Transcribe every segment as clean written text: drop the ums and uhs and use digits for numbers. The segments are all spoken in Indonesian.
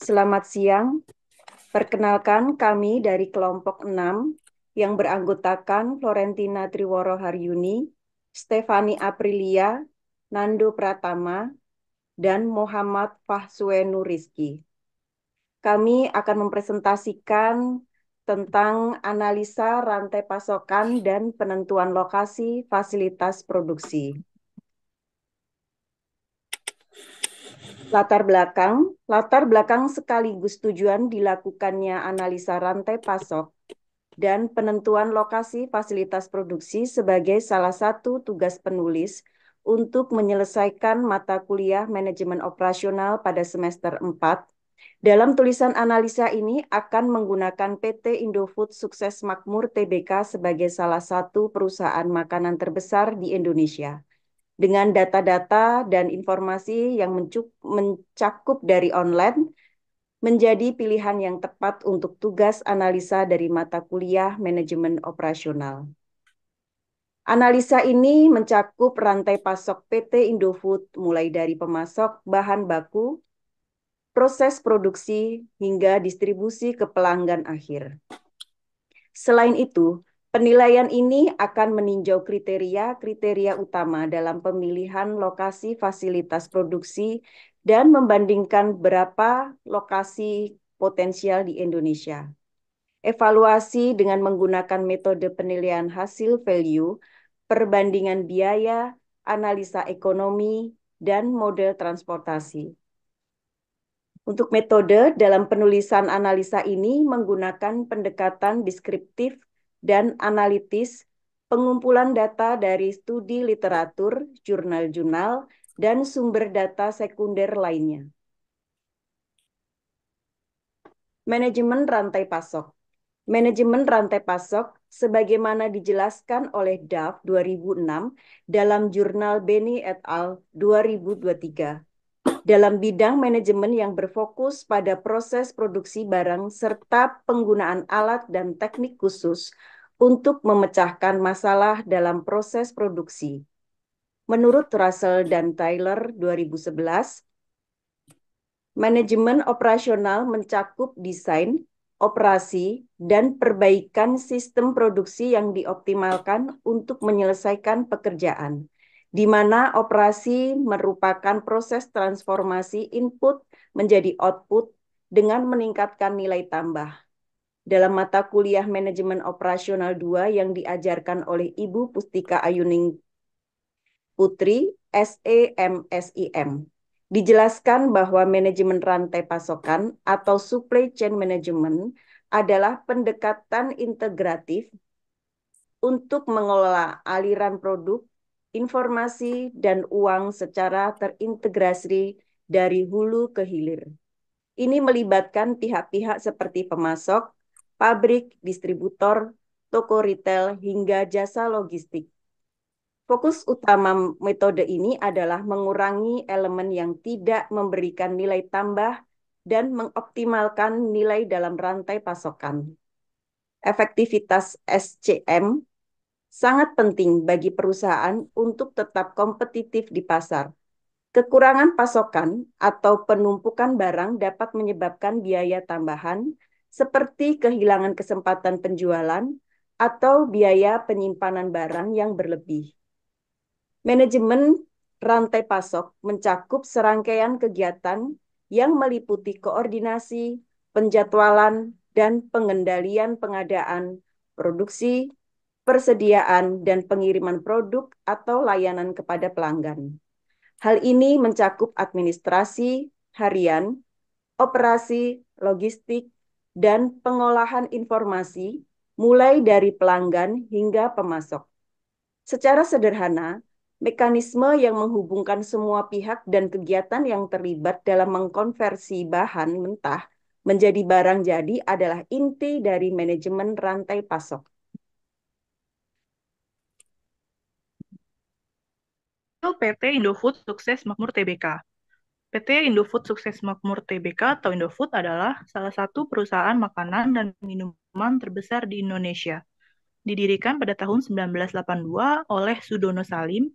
Selamat siang. Perkenalkan kami dari kelompok 6 yang beranggotakan Florentina Triworo Haryuni, Stefani Aprilia, Nando Pratama, dan Muhammad Fahsuenu Rizky. Kami akan mempresentasikan tentang analisa rantai pasokan dan penentuan lokasi fasilitas produksi. Latar belakang sekaligus tujuan dilakukannya analisa rantai pasok dan penentuan lokasi fasilitas produksi sebagai salah satu tugas penulis untuk menyelesaikan mata kuliah manajemen operasional pada semester 4. Dalam tulisan analisa ini akan menggunakan PT Indofood Sukses Makmur Tbk sebagai salah satu perusahaan makanan terbesar di Indonesia. Dengan data-data dan informasi yang mencakup dari online, menjadi pilihan yang tepat untuk tugas analisa dari mata kuliah manajemen operasional. Analisa ini mencakup rantai pasok PT Indofood mulai dari pemasok bahan baku, proses produksi, hingga distribusi ke pelanggan akhir. Selain itu, penilaian ini akan meninjau kriteria-kriteria utama dalam pemilihan lokasi fasilitas produksi dan membandingkan berapa lokasi potensial di Indonesia. Evaluasi dengan menggunakan metode penilaian hasil value, perbandingan biaya, analisa ekonomi, dan model transportasi. Untuk metode dalam penulisan analisa ini menggunakan pendekatan deskriptif dan analitis, pengumpulan data dari studi literatur, jurnal-jurnal, dan sumber data sekunder lainnya. Manajemen rantai pasok. Manajemen rantai pasok sebagaimana dijelaskan oleh Duff 2006 dalam jurnal Beni et al. 2023. Dalam bidang manajemen yang berfokus pada proses produksi barang serta penggunaan alat dan teknik khusus untuk memecahkan masalah dalam proses produksi. Menurut Russell dan Tyler 2011, manajemen operasional mencakup desain, operasi, dan perbaikan sistem produksi yang dioptimalkan untuk menyelesaikan pekerjaan, di mana operasi merupakan proses transformasi input menjadi output dengan meningkatkan nilai tambah. Dalam mata kuliah Manajemen Operasional 2 yang diajarkan oleh Ibu Pustika Ayuning Putri, SEMSIM, dijelaskan bahwa manajemen rantai pasokan atau supply chain management adalah pendekatan integratif untuk mengelola aliran produk, informasi, dan uang secara terintegrasi dari hulu ke hilir. Ini melibatkan pihak-pihak seperti pemasok, pabrik, distributor, toko retail, hingga jasa logistik. Fokus utama metode ini adalah mengurangi elemen yang tidak memberikan nilai tambah dan mengoptimalkan nilai dalam rantai pasokan. Efektivitas SCM sangat penting bagi perusahaan untuk tetap kompetitif di pasar. Kekurangan pasokan atau penumpukan barang dapat menyebabkan biaya tambahan seperti kehilangan kesempatan penjualan atau biaya penyimpanan barang yang berlebih. Manajemen rantai pasok mencakup serangkaian kegiatan yang meliputi koordinasi, penjadwalan, dan pengendalian pengadaan, produksi, persediaan, dan pengiriman produk atau layanan kepada pelanggan. Hal ini mencakup administrasi, harian, operasi, logistik, dan pengolahan informasi, mulai dari pelanggan hingga pemasok. Secara sederhana, mekanisme yang menghubungkan semua pihak dan kegiatan yang terlibat dalam mengkonversi bahan mentah menjadi barang jadi adalah inti dari manajemen rantai pasok. PT Indofood Sukses Makmur Tbk. PT Indofood Sukses Makmur Tbk atau Indofood adalah salah satu perusahaan makanan dan minuman terbesar di Indonesia. Didirikan pada tahun 1982 oleh Sudono Salim,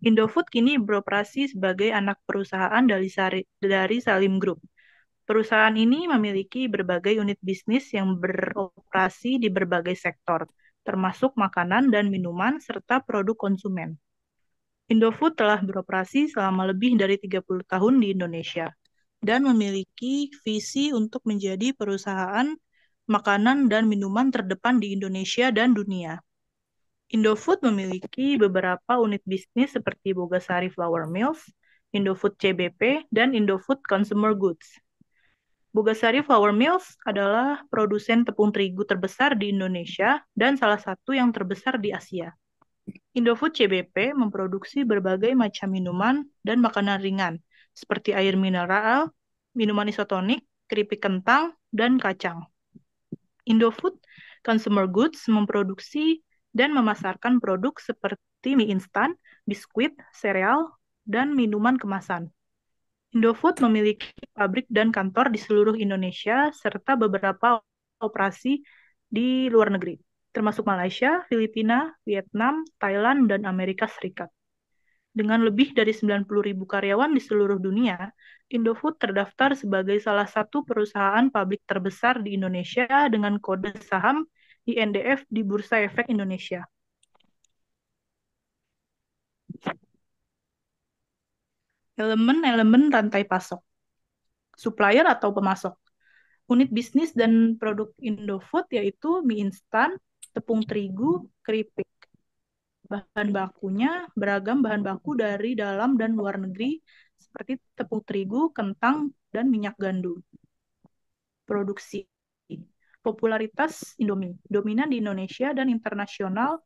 Indofood kini beroperasi sebagai anak perusahaan dari Salim Group. Perusahaan ini memiliki berbagai unit bisnis yang beroperasi di berbagai sektor, termasuk makanan dan minuman serta produk konsumen. Indofood telah beroperasi selama lebih dari 30 tahun di Indonesia dan memiliki visi untuk menjadi perusahaan makanan dan minuman terdepan di Indonesia dan dunia. Indofood memiliki beberapa unit bisnis seperti Bogasari Flour Mills, Indofood CBP, dan Indofood Consumer Goods. Bogasari Flour Mills adalah produsen tepung terigu terbesar di Indonesia dan salah satu yang terbesar di Asia. Indofood CBP memproduksi berbagai macam minuman dan makanan ringan, seperti air mineral, minuman isotonik, keripik kentang, dan kacang. Indofood Consumer Goods memproduksi dan memasarkan produk seperti mie instan, biskuit, sereal, dan minuman kemasan. Indofood memiliki pabrik dan kantor di seluruh Indonesia serta beberapa operasi di luar negeri, termasuk Malaysia, Filipina, Vietnam, Thailand, dan Amerika Serikat. Dengan lebih dari 90.000 karyawan di seluruh dunia, Indofood terdaftar sebagai salah satu perusahaan pabrik terbesar di Indonesia dengan kode saham INDF di Bursa Efek Indonesia. Elemen-elemen rantai pasok. Supplier atau pemasok. Unit bisnis dan produk Indofood yaitu mie instan, tepung terigu, keripik. Bahan bakunya beragam bahan baku dari dalam dan luar negeri seperti tepung terigu, kentang, dan minyak gandum. Produksi. Popularitas Indomie. Dominan di Indonesia dan internasional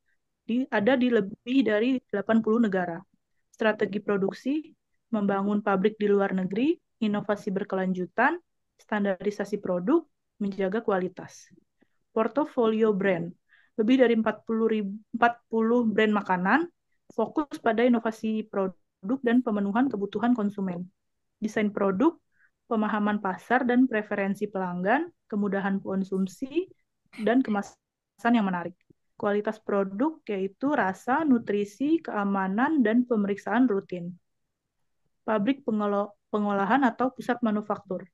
ada di lebih dari 80 negara. Strategi produksi, membangun pabrik di luar negeri, inovasi berkelanjutan, standarisasi produk, menjaga kualitas. Portofolio brand. Lebih dari 40 brand makanan, fokus pada inovasi produk dan pemenuhan kebutuhan konsumen. Desain produk, pemahaman pasar dan preferensi pelanggan, kemudahan konsumsi, dan kemasan yang menarik. Kualitas produk yaitu rasa, nutrisi, keamanan, dan pemeriksaan rutin. Pabrik pengolahan atau pusat manufaktur.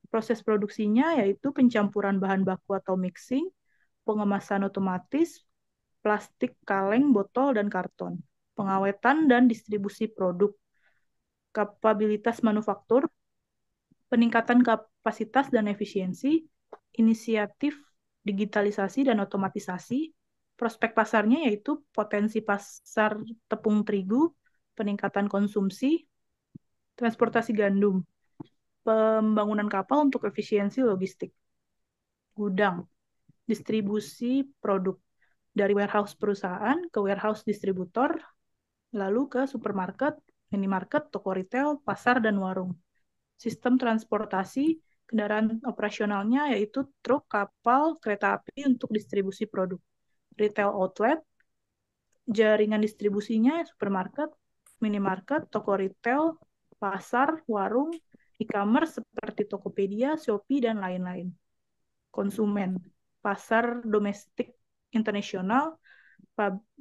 Proses produksinya yaitu pencampuran bahan baku atau mixing, pengemasan otomatis, plastik, kaleng, botol, dan karton, pengawetan dan distribusi produk, kapabilitas manufaktur, peningkatan kapasitas dan efisiensi, inisiatif digitalisasi dan otomatisasi, prospek pasarnya yaitu potensi pasar tepung terigu, peningkatan konsumsi, transportasi gandum, pembangunan kapal untuk efisiensi logistik, gudang, distribusi produk dari warehouse perusahaan ke warehouse distributor, lalu ke supermarket, minimarket, toko retail, pasar, dan warung. Sistem transportasi, kendaraan operasionalnya yaitu truk, kapal, kereta api untuk distribusi produk. Retail outlet, jaringan distribusinya supermarket, minimarket, toko retail, pasar, warung, e-commerce seperti Tokopedia, Shopee, dan lain-lain. Konsumen, pasar domestik internasional,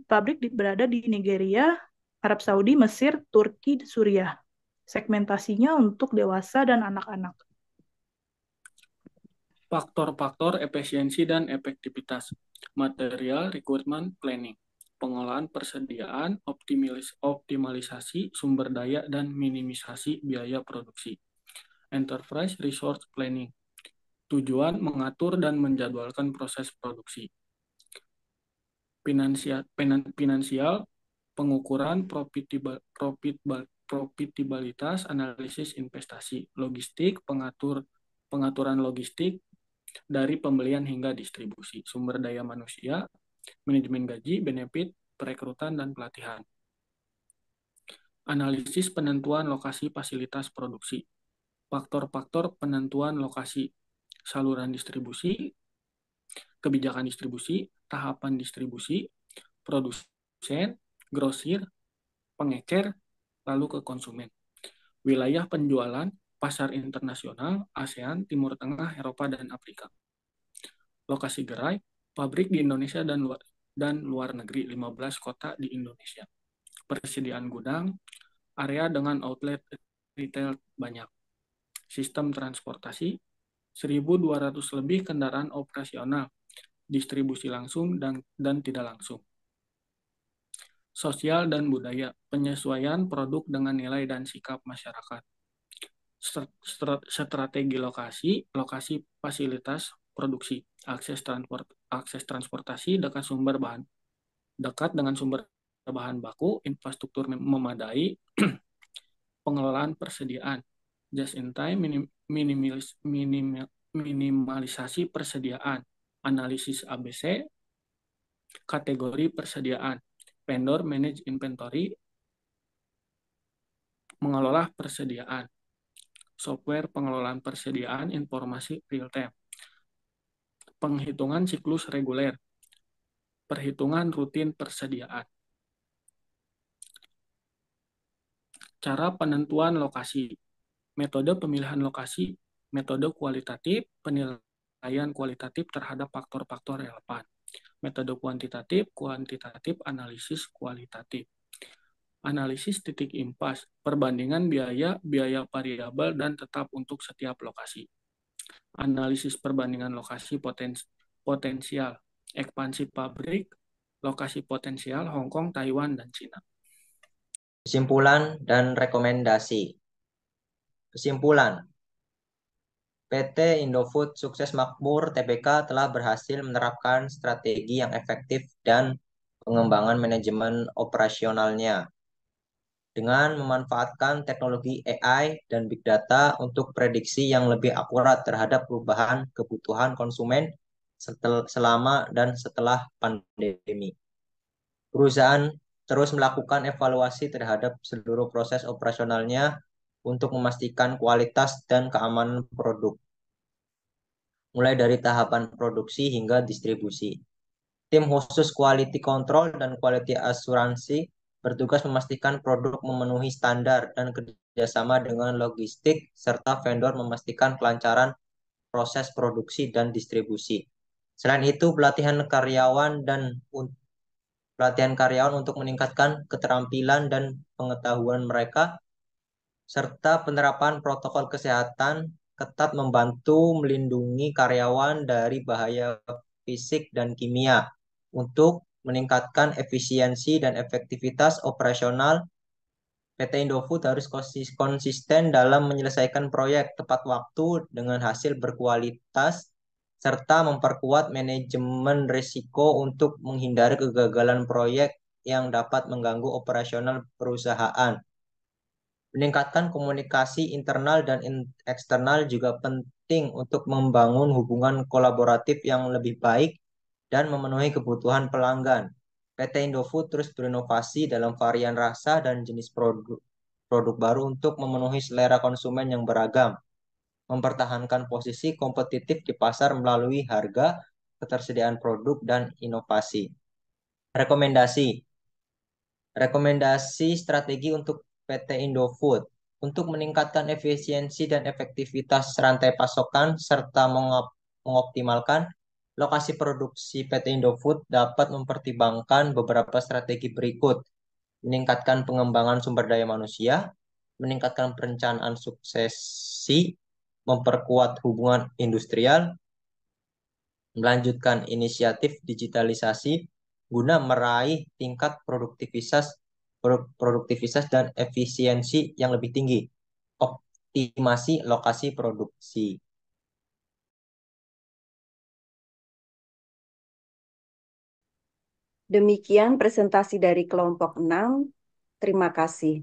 pabrik berada di Nigeria, Arab Saudi, Mesir, Turki, Suriah. Segmentasinya untuk dewasa dan anak-anak. Faktor-faktor efisiensi dan efektivitas. Material requirement planning. Pengolahan persediaan, optimalisasi sumber daya, dan minimisasi biaya produksi. Enterprise resource planning. Tujuan mengatur dan menjadwalkan proses produksi. Finansial, pengukuran profitabilitas, analisis investasi. Logistik, pengaturan logistik dari pembelian hingga distribusi. Sumber daya manusia, manajemen gaji, benefit, perekrutan, dan pelatihan. Analisis penentuan lokasi fasilitas produksi. Faktor-faktor penentuan lokasi, saluran distribusi, kebijakan distribusi, tahapan distribusi, produsen, grosir, pengecer, lalu ke konsumen. Wilayah penjualan, pasar internasional, ASEAN, Timur Tengah, Eropa, dan Afrika. Lokasi gerai, pabrik di Indonesia dan luar negeri, 15 kota di Indonesia. Persediaan gudang, area dengan outlet retail banyak. sistem transportasi, 1.200 lebih kendaraan operasional, distribusi langsung dan tidak langsung. Sosial dan budaya, penyesuaian produk dengan nilai dan sikap masyarakat. Strategi lokasi fasilitas produksi, akses transportasi dekat dengan sumber bahan baku, infrastruktur memadai, pengelolaan persediaan, just in time, minimalisasi persediaan, analisis ABC, kategori persediaan, vendor manage inventory, mengelola persediaan, software pengelolaan persediaan, informasi real time, penghitungan siklus reguler, perhitungan rutin persediaan. Cara penentuan lokasi, metode pemilihan lokasi, metode kualitatif, penilaian kualitatif terhadap faktor-faktor relevan, metode kuantitatif, analisis kualitatif. Analisis titik impas, perbandingan biaya variabel dan tetap untuk setiap lokasi. Analisis perbandingan lokasi potensial, ekspansi pabrik, lokasi potensial Hong Kong, Taiwan, dan Cina. Kesimpulan dan rekomendasi. Kesimpulan, PT Indofood Sukses Makmur Tbk telah berhasil menerapkan strategi yang efektif dan pengembangan manajemen operasionalnya dengan memanfaatkan teknologi AI dan Big Data untuk prediksi yang lebih akurat terhadap perubahan kebutuhan konsumen selama dan setelah pandemi. Perusahaan terus melakukan evaluasi terhadap seluruh proses operasionalnya untuk memastikan kualitas dan keamanan produk, mulai dari tahapan produksi hingga distribusi. Tim khusus quality control dan quality asuransi bertugas memastikan produk memenuhi standar dan kerjasama dengan logistik serta vendor memastikan kelancaran proses produksi dan distribusi. Selain itu, pelatihan karyawan untuk meningkatkan keterampilan dan pengetahuan mereka serta penerapan protokol kesehatan ketat membantu melindungi karyawan dari bahaya fisik dan kimia untuk meningkatkan efisiensi dan efektivitas operasional. PT Indofood harus konsisten dalam menyelesaikan proyek tepat waktu dengan hasil berkualitas serta memperkuat manajemen risiko untuk menghindari kegagalan proyek yang dapat mengganggu operasional perusahaan. Meningkatkan komunikasi internal dan eksternal juga penting untuk membangun hubungan kolaboratif yang lebih baik dan memenuhi kebutuhan pelanggan. PT Indofood terus berinovasi dalam varian rasa dan jenis produk baru untuk memenuhi selera konsumen yang beragam, mempertahankan posisi kompetitif di pasar melalui harga, ketersediaan produk, dan inovasi. Rekomendasi strategi untuk PT Indofood untuk meningkatkan efisiensi dan efektivitas rantai pasokan serta mengoptimalkan lokasi produksi. PT Indofood dapat mempertimbangkan beberapa strategi berikut: meningkatkan pengembangan sumber daya manusia, meningkatkan perencanaan suksesi, memperkuat hubungan industrial, melanjutkan inisiatif digitalisasi guna meraih tingkat produktivitas dan efisiensi yang lebih tinggi, optimasi lokasi produksi. Demikian presentasi dari kelompok 6. Terima kasih.